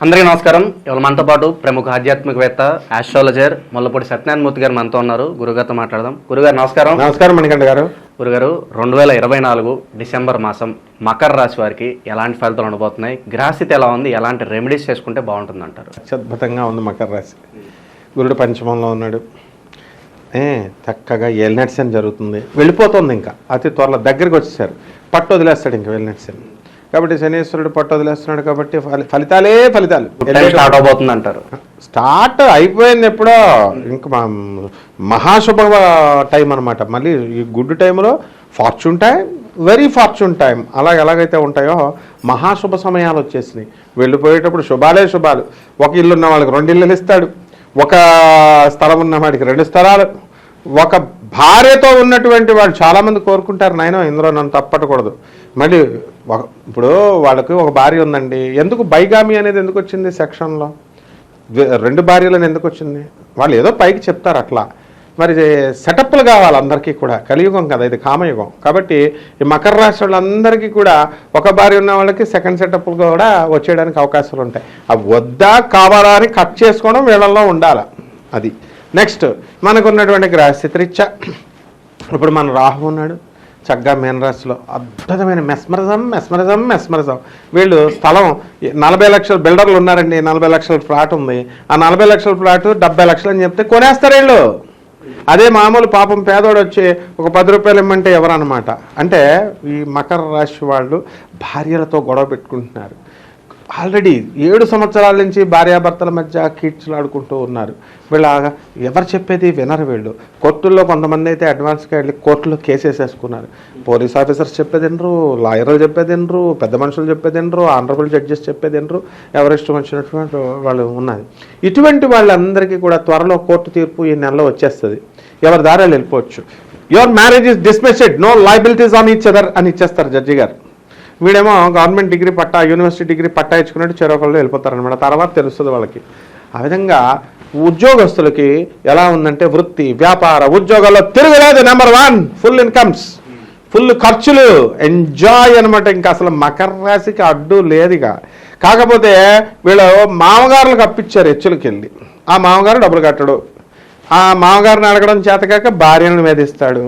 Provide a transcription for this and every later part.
అందరికీ నమస్కారం. ఇవాళ మనతో పాటు ప్రముఖ ఆధ్యాత్మికవేత్త ఆస్ట్రాలజర్ ముల్లపూడి సత్యనారాయణ మూర్తి గారు మనతో ఉన్నారు. గురుగారితో మాట్లాడదాం. గురుగారు నమస్కారం. నమస్కారం మణికంఠ గారు. గురుగారు, 2024 డిసెంబర్ మాసం మకర రాశి వారికి ఎలాంటి ఫలితాలు ఉండబోతున్నాయి? గ్రహస్థితి ఎలా ఉంది? ఎలాంటి రెమెడీస్ చేసుకుంటే బాగుంటుంది అంటారు? అత్యద్భుతంగా ఉంది మకర రాశి. గురుడు పంచమంలో ఉన్నాడు. చక్కగా ఏలినట్సన్ జరుగుతుంది, వెళ్ళిపోతుంది. ఇంకా అతి త్వరలో దగ్గరికి వచ్చేసారు. పట్టు వదిలేస్తాడు ఇంకా వెళ్ళినట్సన్. కాబట్టి శనీశ్వరుడు పట్టు వదిలేస్తున్నాడు. కాబట్టి ఫలితాలు స్టార్ట్ అవబోతుంది అంటారు. స్టార్ట్ అయిపోయింది ఎప్పుడో. ఇంకా మహాశుభ టైం అనమాట. మళ్ళీ ఈ గుడ్ టైంలో fortune time, very fortune time ఎలాగైతే ఉంటాయో మహాశుభ సమయాలు వచ్చేసినాయి. వెళ్ళిపోయేటప్పుడు శుభాలే శుభాలు. ఒక ఇల్లు ఉన్న వాళ్ళకి 2 ఇళ్ళు ఇస్తాడు, ఒక స్థలం ఉన్న వాడికి 2 స్థలాలు, ఒక భార్యతో ఉన్నటువంటి వాళ్ళు చాలామంది కోరుకుంటారు, నాయన ఇందులో నన్ను తప్పట్టకూడదు. మళ్ళీ ఇప్పుడు వాళ్ళకి ఒక భార్య ఉందండి, ఎందుకు బైగామి అనేది ఎందుకు వచ్చింది సెక్షన్లో? 2 భార్యలను ఎందుకు వచ్చింది? వాళ్ళు ఏదో పైకి చెప్తారు అట్లా. మరి సెటప్లు కావాలి అందరికీ కూడా. కలియుగం కదా ఇది, కామయుగం. కాబట్టి ఈ మకర రాశి వాళ్ళందరికీ కూడా ఒక భార్య ఉన్న వాళ్ళకి సెకండ్ సెటప్లు కూడా వచ్చేయడానికి అవకాశాలు ఉంటాయి. అవి వద్దా కావాలా అని కట్ చేసుకోవడం వీళ్ళల్లో ఉండాలి. అది నెక్స్ట్ మనకున్నటువంటి గ్రహస్థితి రీత్యా ఇప్పుడు మన రాహు ఉన్నాడు చక్కగా మీనరాశిలో. అద్భుతమైన మెస్మరిజం. వీళ్ళు స్థలం 40 లక్షల బిల్డర్లు ఉన్నారండి. 40 లక్షల ఫ్లాట్ ఉంది. ఆ 40 లక్షల ఫ్లాట్ 70 లక్షలు అని చెప్తే కొనేస్తారు వీళ్ళు. అదే మామూలు పాపం పేదోడు వచ్చి ఒక 10 రూపాయలు ఇమ్మంటే ఎవరన్నమాట. అంటే ఈ మకర రాశి వాళ్ళు భార్యలతో గొడవ పెట్టుకుంటున్నారు. ఆల్రెడీ 7 సంవత్సరాల నుంచి భార్యాభర్తల మధ్య కీడ్చులాడుకుంటూ ఉన్నారు. వీళ్ళ ఎవరు చెప్పేది వినరు వీళ్ళు. కోర్టుల్లో కొంతమంది అయితే అడ్వాన్స్గా వెళ్ళి కోర్టులో కేసేసేసుకున్నారు. పోలీస్ ఆఫీసర్స్ చెప్పేది వినరు, లాయర్లు చెప్పేది వినరు, పెద్ద మనుషులు చెప్పేది వినరు, ఆనరబుల్ జడ్జెస్ చెప్పేది వినరు, ఎవరిష్టం వచ్చినటువంటి వాళ్ళు ఉన్నారు. ఇటువంటి వాళ్ళందరికీ కూడా త్వరలో కోర్టు తీర్పు ఈ నెలలో వచ్చేస్తుంది. ఎవరి దారాలు వెళ్ళిపోవచ్చు. Your marriage is dismissed, no liabilities on each other అని ఇచ్చేస్తారు జడ్జి గారు. వీడేమో గవర్నమెంట్ డిగ్రీ పట్టా, యూనివర్సిటీ డిగ్రీ పట్టా ఇచ్చుకున్నట్టు చెరొకళ్ళు వెళ్ళిపోతారనమాట. తర్వాత తెలుస్తుంది వాళ్ళకి. ఆ విధంగా ఉద్యోగస్తులకి ఎలా ఉందంటే వృత్తి, వ్యాపార, ఉద్యోగాల్లో తిరగలేదు. నెంబర్ 1 ఫుల్ ఇన్కమ్స్, ఫుల్ ఖర్చులు, ఎంజాయ్ అనమాట. ఇంకా అసలు మకర రాశికి అడ్డు లేదుగా. కాకపోతే వీళ్ళు మామగారులకు అప్పించారు హెచ్చులకి వెళ్ళి. ఆ మామగారు డబ్బులు కట్టడు. ఆ మామగారిని అడగడం చేతకాక భార్యలను వేధిస్తాడు.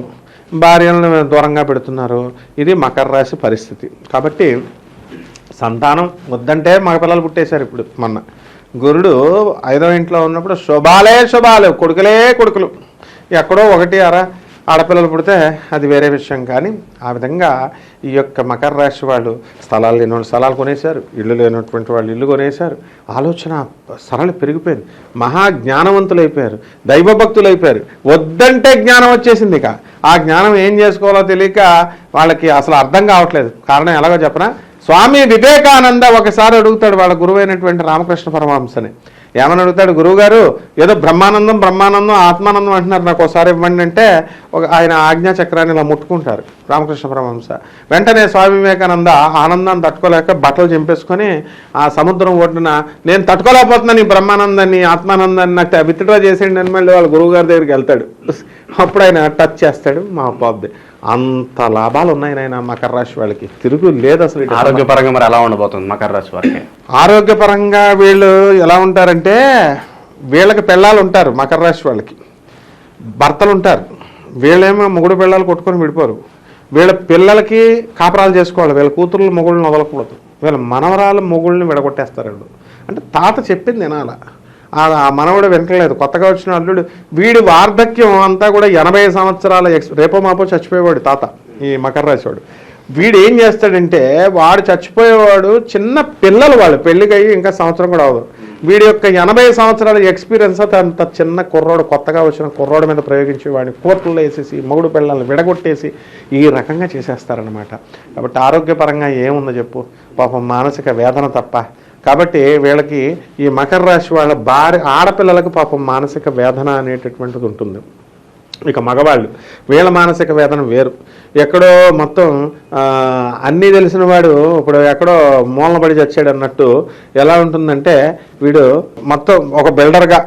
భార్యలను దూరంగా పెడుతున్నారు. ఇది మకర రాశి పరిస్థితి. కాబట్టి సంతానం వద్దంటే మగ పిల్లలు పుట్టేశారు. ఇప్పుడు మొన్న గురుడు 5వ ఇంట్లో ఉన్నప్పుడు శుభాలే శుభాలు, కొడుకులు. ఎక్కడో 1 ఆడపిల్లలు పుడితే అది వేరే విషయం. కానీ ఆ విధంగా ఈ యొక్క మకర రాశి వాళ్ళు స్థలాలు లేని స్థలాలు కొనేశారు, ఇల్లు లేనటువంటి వాళ్ళు ఇల్లు కొనేశారు. ఆలోచన సరళి పెరిగిపోయింది. మహా జ్ఞానవంతులు అయిపోయారు, దైవభక్తులు అయిపోయారు. వద్దంటే జ్ఞానం వచ్చేసింది. ఇక ఆ జ్ఞానం ఏం చేసుకోవాలో తెలియక వాళ్ళకి అసలు అర్థం కావట్లేదు. కారణం ఎలాగో చెప్పనా, స్వామి వివేకానంద ఒకసారి అడుగుతాడు వాళ్ళ గురువైనటువంటి రామకృష్ణ పరమహంసని. ఏమని అడుగుతాడు, గురువుగారు ఏదో బ్రహ్మానందం ఆత్మానందం అంటున్నారు, నాకు ఒకసారి ఇవ్వండి అంటే ఆయన ఆజ్ఞా చక్రాన్ని ఇలా ముట్టుకుంటారు రామకృష్ణ పరమహంస. వెంటనే స్వామి వివేకానంద ఆనందాన్ని తట్టుకోలేక బట్టలు చింపేసుకొని ఆ సముద్రం ఒడ్డున, నేను తట్టుకోలేకపోతున్నాను ఈ బ్రహ్మానందాన్ని ఆత్మానందాన్ని, నాకు విత్డ్రా చేసేయండి అని మళ్ళీ వాళ్ళ గురువుగారి దగ్గరికి వెళ్తాడు. అప్పుడు ఆయన టచ్ చేస్తాడు. మా బాబుది అంత లాభాలు ఉన్నాయి నాయన మకర రాశి వాళ్ళకి, తిరుగు లేదు అసలు. ఆరోగ్యపరంగా మరి ఎలా ఉండబోతుంది మకర రాశి వారికి? ఆరోగ్యపరంగా వీళ్ళు ఎలా ఉంటారంటే, వీళ్ళకి పెళ్ళాలు ఉంటారు మకర రాశి వాళ్ళకి, భర్తలు ఉంటారు. వీళ్ళేమో మొగుడు పెళ్ళాలు కొట్టుకొని విడిపోరు. వీళ్ళ పిల్లలకి కాపరాలు చేసుకోవాలి. వీళ్ళ కూతుర్లు మొగుళ్ళని వదలకూడదు. వీళ్ళ మనవరాలు మొగుళ్ళని విడగొట్టేస్తారు వీళ్ళు. అంటే తాత చెప్పింది వినాల. ఆ మనవడు వినట్లేదు. కొత్తగా వచ్చిన అల్లుడు, వీడి వార్ధక్యం అంతా కూడా 80 సంవత్సరాల రేపో మాపో చచ్చిపోయేవాడు తాత, ఈ మకర రాశి వాడు. వీడు ఏం చేస్తాడంటే, వాడు చచ్చిపోయేవాడు చిన్న పిల్లలు, వాళ్ళు పెళ్ళికి అయ్యి ఇంకా సంవత్సరం కూడా అవదు. వీడి యొక్క 80 సంవత్సరాల ఎక్స్పీరియన్స్ అంత చిన్న కుర్రోడు, కొత్తగా వచ్చిన కుర్రోడు మీద ప్రయోగించి వాడిని కోర్టుల్లో వేసేసి మొగుడు పిల్లల్ని విడగొట్టేసి ఈ రకంగా చేసేస్తారనమాట. కాబట్టి ఆరోగ్యపరంగా ఏముందో చెప్పు, పాపం మానసిక వేదన తప్ప. కాబట్టి వీళ్ళకి ఈ మకర రాశి వాళ్ళ ఆడపిల్లలకు పాపం మానసిక వేదన అనేటటువంటిది ఉంటుంది. ఇక మగవాళ్ళు వీళ్ళ మానసిక వేదన వేరు. ఎక్కడో మొత్తం అన్నీ తెలిసిన వాడు ఇప్పుడు ఎక్కడో మూలన పడి చచ్చాడు అన్నట్టు ఎలా ఉంటుందంటే, వీడు మొత్తం ఒక బిల్డర్గా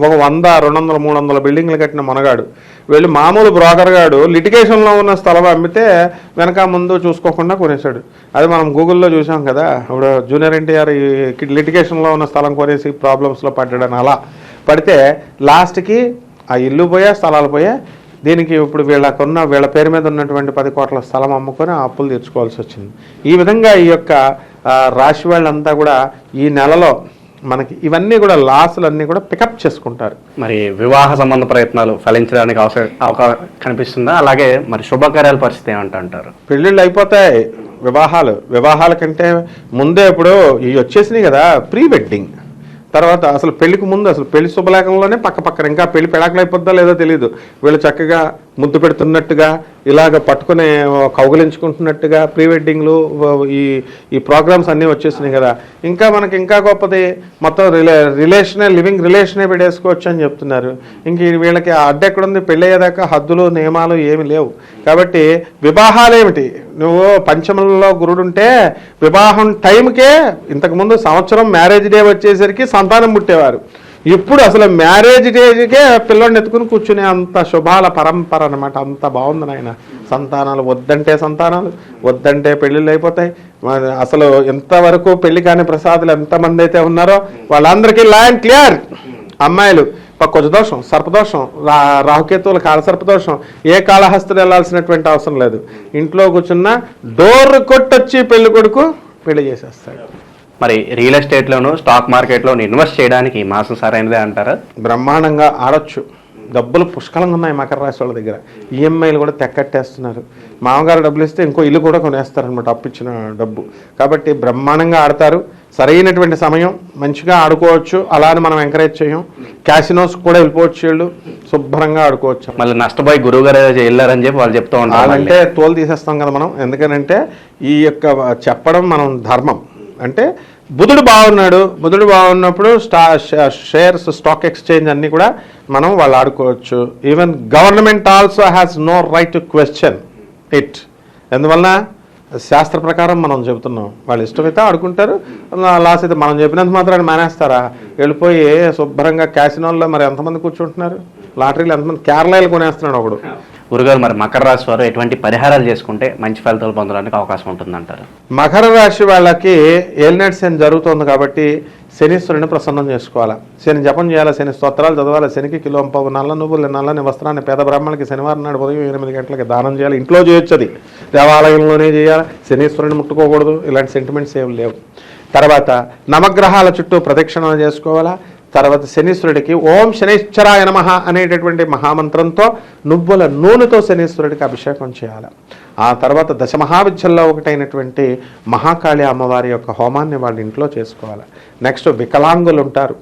ఒక 100, 200, 300 బిల్డింగ్లు కట్టిన మనగాడు వీళ్ళు మామూలు బ్రోకర్ గాడు లిటిగేషన్లో ఉన్న స్థలం అమ్మితే వెనక ముందు చూసుకోకుండా కొనేశాడు. అది మనం గూగుల్లో చూసాం కదా, ఇప్పుడు జూనియర్ ఎన్టీఆర్ లిటిగేషన్లో ఉన్న స్థలం కొనేసి ప్రాబ్లమ్స్లో పడ్డాడని. అలా పడితే లాస్ట్కి ఆ ఇల్లు పోయా, స్థలాలు పోయా. దీనికి ఇప్పుడు వీళ్ళ పేరు మీద ఉన్నటువంటి 10 కోట్ల స్థలం అమ్ముకొని ఆ అప్పులు తీర్చుకోవాల్సి వచ్చింది. ఈ విధంగా ఈ యొక్క రాశి వాళ్ళంతా కూడా ఈ నెలలో మనకి ఇవన్నీ కూడా లాసులన్నీ కూడా పికప్ చేసుకుంటారు. మరి వివాహ సంబంధ ప్రయత్నాలు ఫలించడానికి అవకాశం కనిపిస్తుందా? అలాగే మరి శుభకార్యాల పరిస్థితి ఏమంటారు? పెళ్ళిళ్ళు అయిపోతాయి, వివాహాల కంటే ముందే ఇప్పుడు ఇవి వచ్చేసినాయి కదా, ప్రీ వెడ్డింగ్. తర్వాత అసలు పెళ్లికి ముందు అసలు పెళ్లి శుభలేఖంలోనే పక్కన ఇంకా పెళ్లి పెడాకులు అయిపోద్దా లేదో తెలియదు. వీళ్ళు చక్కగా ముద్దు పెడుతున్నట్టుగా, ఇలాగ పట్టుకుని కౌగులించుకుంటున్నట్టుగా ప్రీ వెడ్డింగ్లు ఈ ప్రోగ్రామ్స్ అన్నీ వచ్చేసినాయి కదా. ఇంకా మనకి ఇంకా గొప్పది మొత్తం లివింగ్ రిలేషనే పెట్టేసుకోవచ్చు అని చెప్తున్నారు. ఇంక వీళ్ళకి అడ్డెక్కడుంది? పెళ్ళి అయ్యేదాకా హద్దులు నియమాలు ఏమి లేవు. కాబట్టి వివాహాలేమిటి, నువ్వు పంచమంలో గురుడుంటే వివాహం టైంకే ఇంతకుముందు సంవత్సరం మ్యారేజ్ డే వచ్చేసరికి సంతానం పుట్టేవారు. ఇప్పుడు అసలు మ్యారేజ్ డేకే పిల్లోడిని ఎత్తుకుని కూర్చునే అంత శుభాల పరంపర అనమాట. అంత బాగుంది నాయన. సంతానాలు వద్దంటే పెళ్ళిళ్ళు అయిపోతాయి. అసలు ఎంతవరకు పెళ్లి కాని ప్రసాదులు ఎంతమంది అయితే ఉన్నారో వాళ్ళందరికీ ల్యాండ్ క్లియర్. అమ్మాయిలు పక్కొజదోషం, సర్పదోషం, రాహుకేతువుల కాలసర్పదోషం, ఏ కాళహస్తులు వెళ్లాల్సినటువంటి అవసరం లేదు. ఇంట్లో కూర్చున్న డోర్ కొట్టొచ్చి పెళ్లి కొడుకు పెళ్లి చేసేస్తాడు. మరి రియల్ ఎస్టేట్లోను స్టాక్ మార్కెట్లోను ఇన్వెస్ట్ చేయడానికి ఈ మాసం సరైనదే అంటారా? బ్రహ్మాండంగా ఆడొచ్చు. డబ్బులు పుష్కలంగా ఉన్నాయి మకర రాశి వాళ్ళ దగ్గర. ఈఎంఐలు కూడా తెక్కట్టేస్తున్నారు. మామగారు డబ్బులు ఇస్తే ఇంకో ఇల్లు కూడా కొనేస్తారనమాట, అప్పిచ్చిన డబ్బు. కాబట్టి బ్రహ్మాండంగా ఆడతారు. సరైనటువంటి సమయం, మంచిగా ఆడుకోవచ్చు. అలా అని మనం ఎంకరేజ్ చేయం. క్యాసినోస్ కూడా వెళ్ళిపోవచ్చు, వీళ్ళు శుభ్రంగా ఆడుకోవచ్చు. మళ్ళీ నష్టపోయి గురువు గారు వెళ్ళారని చెప్పి వాళ్ళు చెప్తూ ఉంటారు. అంటే తోలు తీసేస్తాం కదా మనం. ఎందుకనంటే ఈ యొక్క చెప్పడం మనం ధర్మం. అంటే బుధుడు బాగున్నప్పుడు షేర్స్, స్టాక్ ఎక్స్చేంజ్ అన్నీ కూడా వాళ్ళు ఆడుకోవచ్చు. Even government also has no right to question it. ఎందువలన శాస్త్ర ప్రకారం మనం చెబుతున్నాం. వాళ్ళు ఇష్టమైతే ఆడుకుంటారు, లాస్ అయితే మనం చెప్పినంత మాత్రాన్ని మానేస్తారా? వెళ్ళిపోయి శుభ్రంగా క్యాసినోల్లో మరి ఎంతమంది కూర్చుంటున్నారు, లాటరీలు ఎంతమంది, కేరళలో కొనేస్తున్నాడు ఒకడు. గురుగారు, మరి మకర రాశి వారు ఎటువంటి పరిహారాలు చేసుకుంటే మంచి ఫలితాలు పొందడానికి అవకాశం ఉంటుందంటారు? మకర రాశి వాళ్ళకి ఏలినాటి శని జరుగుతుంది కాబట్టి శనీశ్వరుని ప్రసన్నం చేసుకోవాలా. శని జపం చేయాలా, శని స్తోత్రాలు చదవాలి. శనికి కిలో పావు నల్ల నువ్వులు, నల్లని వస్త్రాన్ని పేద బ్రాహ్మణులకి శనివారం నాడు ఉదయం 8 గంటలకి దానం చేయాలి. ఇంట్లో చేయొచ్చు, అది దేవాలయంలోనే చేయాలి. శనీశ్వరుని ముట్టుకోకూడదు. ఇలాంటి సెంటిమెంట్స్ ఏమి లేవు. తర్వాత నవగ్రహాల చుట్టూ ప్రదక్షిణ చేసుకోవాలా. తర్వాత శనీశ్వరుడికి ఓం శనైశ్చరాయ నమః అనేటటువంటి మహామంత్రంతో నువ్వుల నూనెతో శనీశ్వరుడికి అభిషేకం చేయాలి. ఆ తర్వాత దశమహావిద్యల్లో ఒకటైనటువంటి మహాకాళి అమ్మవారి యొక్క హోమాన్ని వాళ్ళ ఇంట్లో చేసుకోవాలి. నెక్స్ట్ వికలాంగులు ఉంటారు,